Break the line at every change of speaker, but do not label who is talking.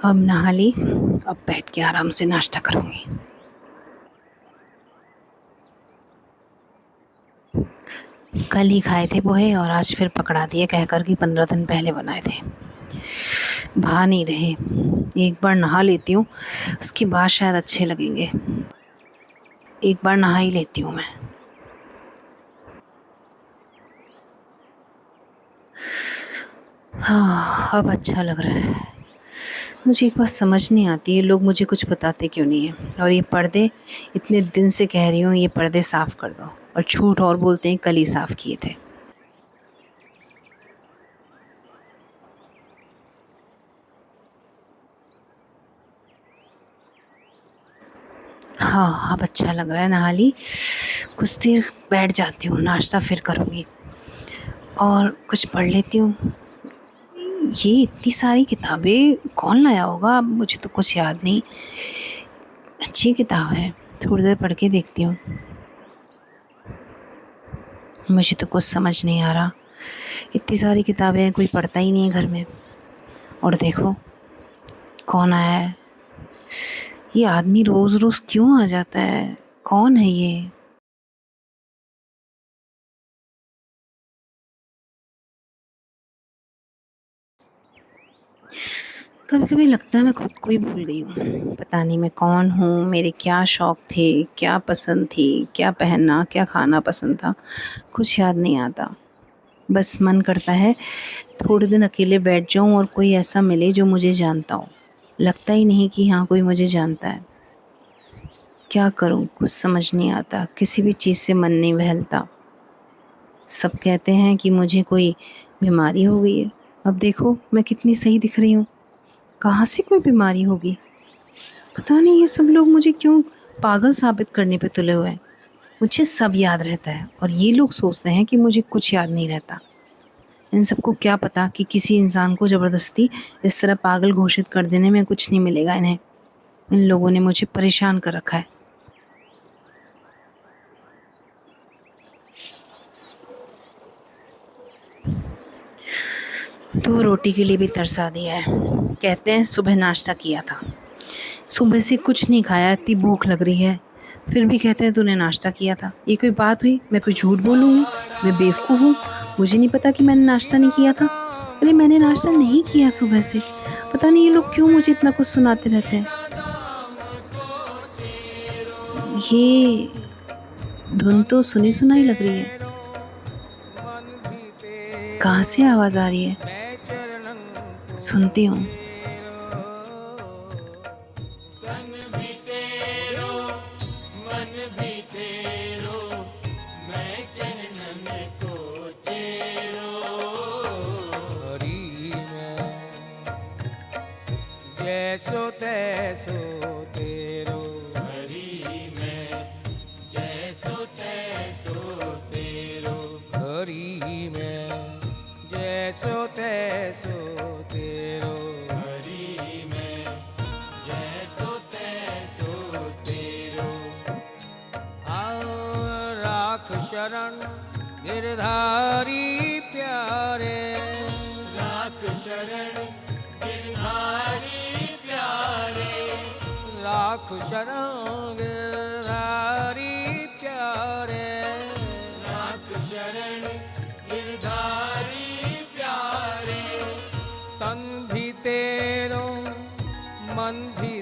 अब नहा ली, अब बैठ के आराम से नाश्ता करूँगी। कल ही खाए थे पोहे और आज फिर पकड़ा दिए कह कर कि 15 दिन पहले बनाए थे। भा नहीं रहे। एक बार नहा लेती हूँ, उसके बाद शायद अच्छे लगेंगे। एक बार नहा ही लेती हूँ मैं। हाँ, अब अच्छा लग रहा है। मुझे एक बात समझ नहीं आती है, लोग मुझे कुछ बताते क्यों नहीं हैं। और ये पर्दे, इतने दिन से कह रही हूँ ये पर्दे साफ़ कर दो, और झूठ और बोलते हैं कल ही साफ़ किए थे। हाँ, अब अच्छा लग रहा है, नहा ली। कुछ देर बैठ जाती हूँ, नाश्ता फिर करूँगी और कुछ पढ़ लेती हूँ। ये इतनी सारी किताबें कौन लाया होगा? मुझे तो कुछ याद नहीं। अच्छी किताब है, थोड़ी देर पढ़ के देखती हूँ। मुझे तो कुछ समझ नहीं आ रहा। इतनी सारी किताबें हैं, कोई पढ़ता ही नहीं है घर में। और देखो कौन आया है। ये आदमी रोज़-रोज़ क्यों आ जाता है? कौन है ये? कभी-कभी लगता है मैं खुद को ही भूल गई हूँ। पता नहीं मैं कौन हूँ, मेरे क्या शौक थे, क्या पसंद थी, क्या पहनना, क्या खाना पसंद था, कुछ याद नहीं आता। बस मन करता है थोड़े दिन अकेले बैठ जाऊँ और कोई ऐसा मिले जो मुझे जानता हो। लगता ही नहीं कि हाँ, कोई मुझे जानता है। क्या करूँ कुछ समझ नहीं आता, किसी भी चीज़ से मन नहीं बहलता। सब कहते हैं कि मुझे कोई बीमारी हो गई है। अब देखो मैं कितनी सही दिख रही हूँ। कहाँ से कोई बीमारी होगी? पता नहीं ये सब लोग मुझे क्यों पागल साबित करने पे तुले हुए हैं। मुझे सब याद रहता है और ये लोग सोचते हैं कि मुझे कुछ याद नहीं रहता। इन सबको क्या पता कि किसी इंसान को ज़बरदस्ती इस तरह पागल घोषित कर देने में कुछ नहीं मिलेगा इन्हें। इन लोगों ने मुझे परेशान कर रखा है। तो रोटी के लिए भी तरसा दिया है। कहते हैं सुबह नाश्ता किया था। सुबह से कुछ नहीं खाया, इतनी भूख लग रही है। फिर भी कहते हैं तूने नाश्ता किया था। ये कोई बात हुई? मैं कोई झूठ बोलूँगी? मैं बेवकूफ़ हूँ? मुझे नहीं पता कि मैंने नाश्ता नहीं किया था? अरे मैंने नाश्ता नहीं किया सुबह से। पता नहीं ये लोग क्यों मुझे इतना कुछ सुनाते रहते हैं। ये धुन तो सुनी-सुनाई लग रही है। कहाँ से आवाज़ आ रही है? सुनती हूँ।
जैसो तैसो तेरो
हरि में जैसो तैसो तेरो
हरि में जैसो तैसो तेरो
हरि में जैसो तैसो तेरो
आओ राख शरण गिरधारी प्यारे
राख शरण गिरधारी प्यारे
राख शरण गिरधारी प्यारे
राख शरण गिरधारी प्यारे
तन भी तेरो मन भी